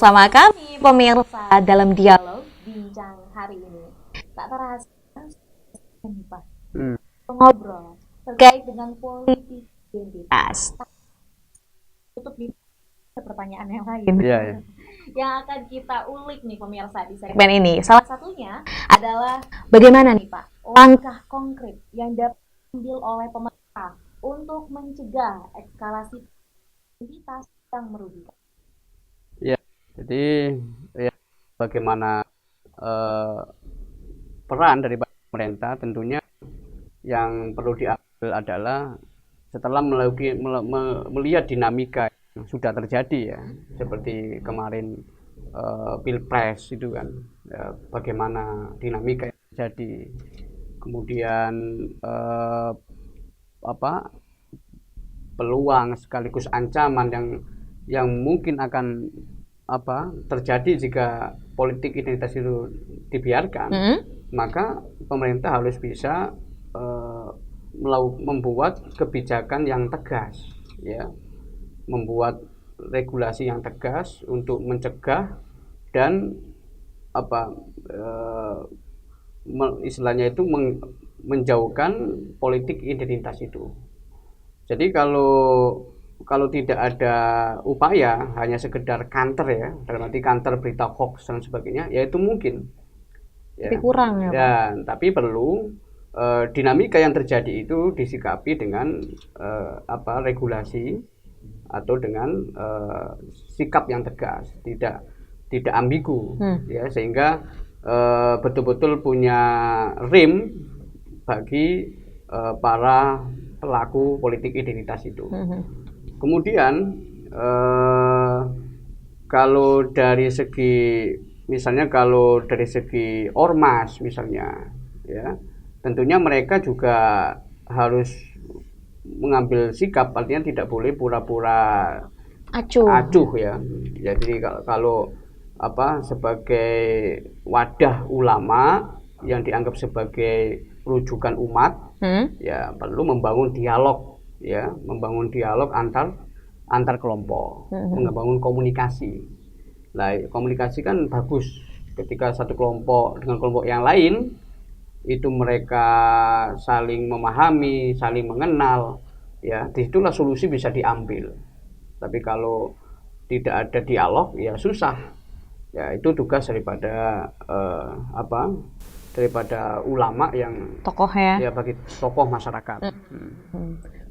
bersama kami pemirsa dalam dialog bincang hari ini. Tak terasa nih Pak, ngobrol terkait dengan politik identitas. Tutup di pertanyaan yang lain. Yang akan kita ulik nih pemirsa di segmen ini. Salah satunya adalah bagaimana nih Pak langkah konkret yang dapat diambil oleh pemerintah untuk mencegah eskalasi identitas yang merugikan. Ya, jadi bagaimana peran dari pemerintah tentunya yang perlu diambil adalah setelah melihat dinamika yang sudah terjadi ya, seperti kemarin Pilpres itu kan, ya, bagaimana dinamika yang terjadi, kemudian peluang sekaligus ancaman yang mungkin akan terjadi jika politik identitas itu dibiarkan, maka pemerintah harus bisa membuat kebijakan yang tegas, ya, membuat regulasi yang tegas untuk mencegah dan istilahnya itu menjauhkan politik identitas itu. Jadi kalau tidak ada upaya, hanya sekedar counter ya, dalam arti counter berita hoax dan sebagainya, ya itu mungkin. Tapi kurang ya Pak. Tapi perlu dinamika yang terjadi itu disikapi dengan regulasi atau dengan sikap yang tegas, tidak ambigu, ya, sehingga betul-betul punya rem bagi para pelaku politik identitas itu. Kemudian kalau dari segi ormas misalnya, ya, tentunya mereka juga harus mengambil sikap, artinya tidak boleh pura-pura acuh ya. Jadi kalau sebagai wadah ulama yang dianggap sebagai rujukan umat, ya perlu membangun dialog, ya, membangun dialog antar kelompok, membangun komunikasi. Nah, komunikasi kan bagus ketika satu kelompok dengan kelompok yang lain itu mereka saling memahami, saling mengenal, ya, disitulah solusi bisa diambil. Tapi kalau tidak ada dialog, ya susah. Ya, itu tugas daripada daripada ulama yang tokoh ya bagi tokoh masyarakat.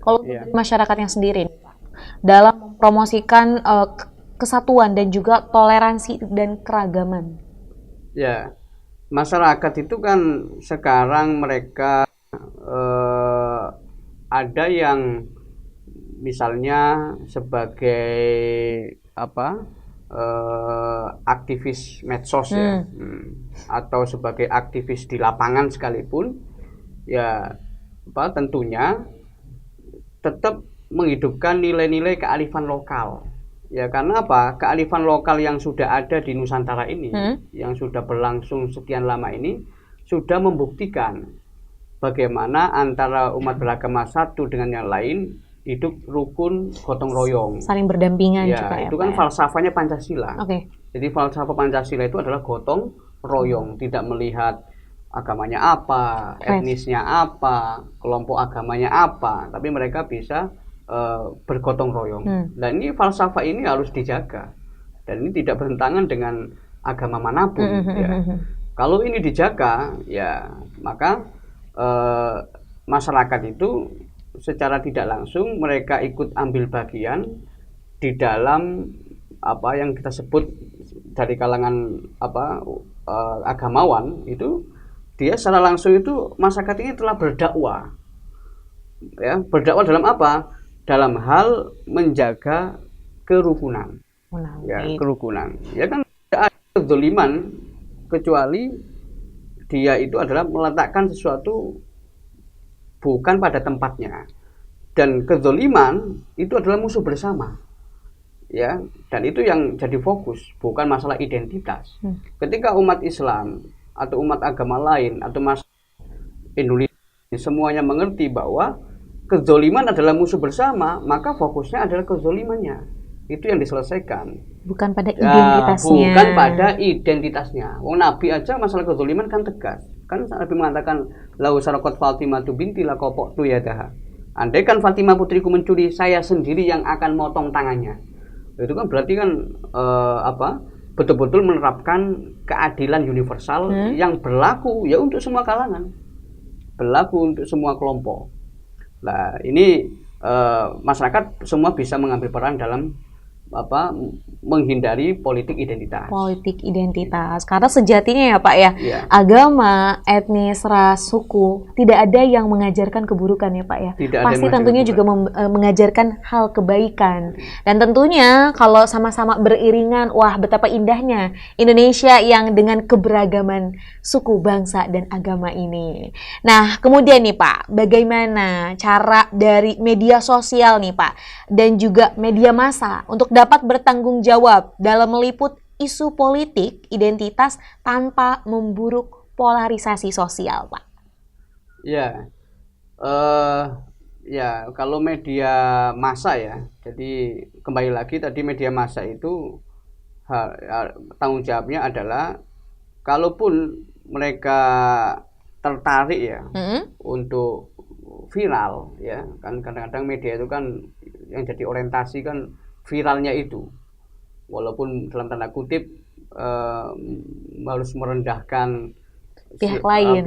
Kalau dari masyarakatnya sendiri dalam mempromosikan kesatuan dan juga toleransi dan keragaman. Ya, masyarakat itu kan sekarang mereka ada yang misalnya sebagai aktivis medsos ya, atau sebagai aktivis di lapangan sekalipun, ya tentunya tetap menghidupkan nilai-nilai kearifan lokal, ya, karena kearifan lokal yang sudah ada di Nusantara ini, yang sudah berlangsung sekian lama ini, sudah membuktikan bagaimana antara umat beragama satu dengan yang lain hidup rukun gotong royong, saling berdampingan, ya, juga itu kan falsafahnya Pancasila. Jadi falsafah Pancasila itu adalah gotong royong, tidak melihat agamanya apa, etnisnya apa, kelompok agamanya apa, tapi mereka bisa bergotong royong. Dan ini falsafah ini harus dijaga, dan ini tidak bertentangan dengan agama manapun, ya. Kalau ini dijaga, ya, maka masyarakat itu secara tidak langsung mereka ikut ambil bagian di dalam apa yang kita sebut dari kalangan agamawan itu. Dia secara langsung itu, masyarakat ini telah berdakwah, ya, berdakwah dalam apa? Dalam hal menjaga kerukunan, ya, kerukunan. Ya kan tidak ada kezaliman kecuali dia itu adalah meletakkan sesuatu bukan pada tempatnya, dan kezaliman itu adalah musuh bersama, ya, dan itu yang jadi fokus, bukan masalah identitas. Ketika umat Islam atau umat agama lain atau masyarakat Indonesia semuanya mengerti bahwa kezaliman adalah musuh bersama, maka fokusnya adalah kezalimannya. itu yang diselesaikan. Bukan pada identitasnya. Bukan pada identitasnya. Wong Nabi aja masalah kezaliman kan tegas. Kan Nabi mengatakan lau sarakot Fatimah tu binti la kopok tu yadaha. Andai kan Fatimah putriku mencuri, saya sendiri yang akan motong tangannya. Itu kan berarti kan betul-betul menerapkan keadilan universal yang berlaku ya untuk semua kalangan, berlaku untuk semua kelompok. Nah ini masyarakat semua bisa mengambil peran dalam menghindari politik identitas. Politik identitas. Karena sejatinya ya Pak ya, agama, etnis, ras, suku tidak ada yang mengajarkan keburukan ya Pak ya. Pasti tentunya juga mengajarkan hal kebaikan. Dan tentunya kalau sama-sama beriringan, wah betapa indahnya Indonesia yang dengan keberagaman suku, bangsa, dan agama ini. Nah kemudian nih Pak, bagaimana cara dari media sosial nih Pak, dan juga media massa untuk dapat bertanggung jawab dalam meliput isu politik identitas tanpa memburuk polarisasi sosial, Pak? Ya, kalau media massa ya, jadi kembali lagi tadi media massa itu tanggung jawabnya adalah kalaupun mereka tertarik ya untuk viral ya, kan kadang-kadang media itu kan yang jadi orientasi kan viralnya itu, walaupun dalam tanda kutip harus merendahkan pihak lain.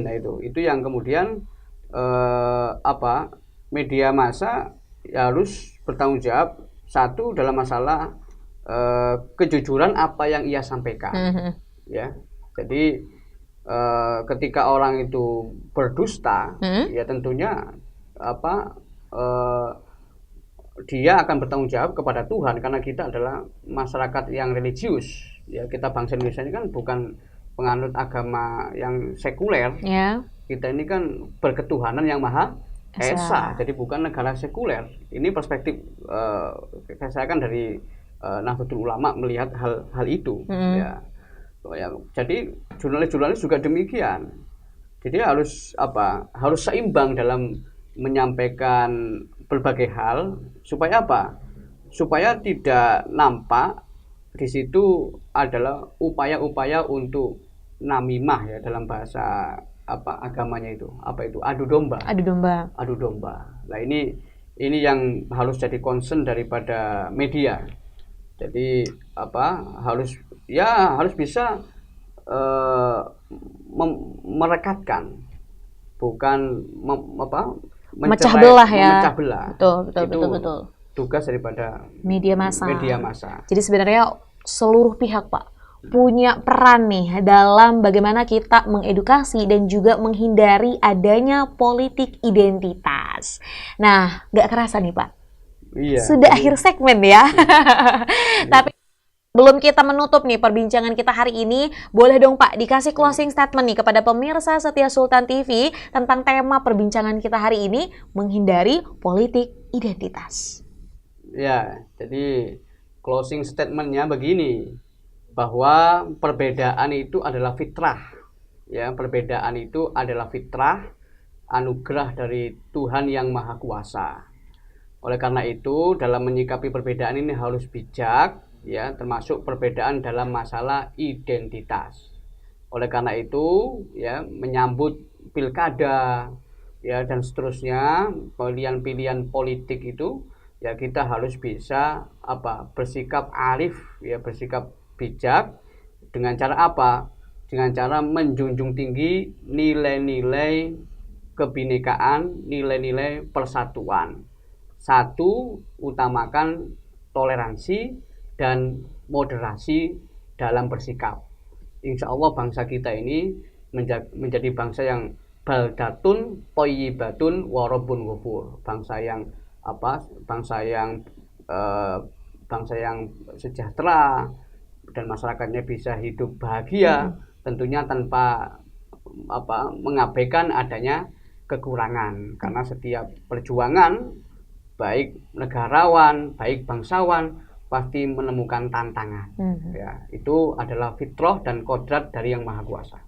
Nah, itu yang kemudian media massa harus bertanggung jawab satu dalam masalah kejujuran apa yang ia sampaikan. Ya, jadi ketika orang itu berdusta, ya tentunya dia akan bertanggung jawab kepada Tuhan, karena kita adalah masyarakat yang religius. Ya, kita bangsa Indonesia ini kan bukan penganut agama yang sekuler. Kita ini kan berketuhanan yang Maha Esa, jadi bukan negara sekuler. Ini perspektif saya kan dari Nahdlatul Ulama melihat hal itu. Ya, jadi jurnalis juga demikian. Jadi harus seimbang dalam menyampaikan berbagai hal supaya supaya tidak nampak di situ adalah upaya-upaya untuk namimah ya, dalam bahasa agamanya itu adu domba. Nah ini yang harus jadi concern daripada media. Jadi harus bisa merekatkan, bukan memecah belah ya. Betul. Tugas daripada media massa. Jadi sebenarnya seluruh pihak Pak punya peran nih dalam bagaimana kita mengedukasi dan juga menghindari adanya politik identitas. Nah, nggak kerasa nih Pak. Iya. Sudah akhir segmen ya. Tapi belum kita menutup nih perbincangan kita hari ini, boleh dong Pak dikasih closing statement nih kepada pemirsa setia Sultan TV tentang tema perbincangan kita hari ini, menghindari politik identitas. Ya, jadi closing statementnya begini, bahwa perbedaan itu adalah fitrah. Ya, perbedaan itu adalah fitrah, anugerah dari Tuhan yang Maha Kuasa. Oleh karena itu, dalam menyikapi perbedaan ini harus bijak, ya, termasuk perbedaan dalam masalah identitas. Oleh karena itu, ya, menyambut pilkada, ya, dan seterusnya, pilihan-pilihan politik itu, ya, kita harus bisa bersikap arif, ya, bersikap bijak. Dengan cara apa? Dengan cara menjunjung tinggi nilai-nilai kebinekaan, nilai-nilai persatuan. Satu, utamakan toleransi dan moderasi dalam bersikap. Insya Allah bangsa kita ini menjadi bangsa yang baldatun thayyibatun wa rabbun ghafur. Bangsa yang sejahtera dan masyarakatnya bisa hidup bahagia, tentunya tanpa mengabaikan adanya kekurangan, karena setiap perjuangan baik negarawan, baik bangsawan pasti menemukan tantangan. Ya, itu adalah fitrah dan kodrat dari Yang Maha Kuasa.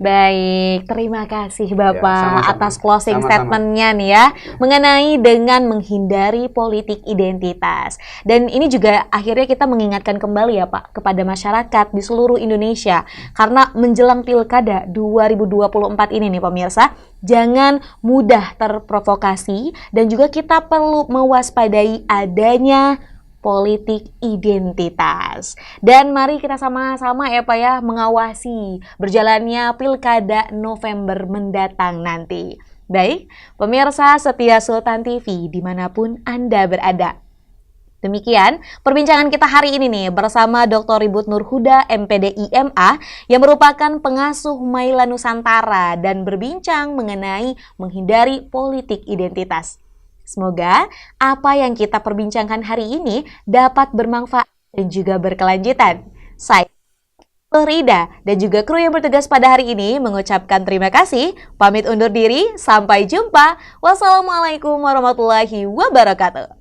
Baik, terima kasih Bapak sama-sama. atas closing Sama-sama. statement-nya nih ya, mengenai dengan menghindari politik identitas. Dan ini juga akhirnya kita mengingatkan kembali ya Pak, kepada masyarakat di seluruh Indonesia. Karena menjelang Pilkada 2024 ini nih pemirsa, jangan mudah terprovokasi dan juga kita perlu mewaspadai adanya politik identitas. Dan mari kita sama-sama ya Pak ya mengawasi berjalannya Pilkada November mendatang nanti. Baik, pemirsa setia Sultan TV dimanapun Anda berada. Demikian perbincangan kita hari ini nih bersama Dr. Ribut Nurhuda MPD IMA yang merupakan pengasuh Maila Nusantara dan berbincang mengenai menghindari politik identitas. Semoga apa yang kita perbincangkan hari ini dapat bermanfaat dan juga berkelanjutan. Saya Rida dan juga kru yang bertugas pada hari ini mengucapkan terima kasih. Pamit undur diri, sampai jumpa. Wassalamualaikum warahmatullahi wabarakatuh.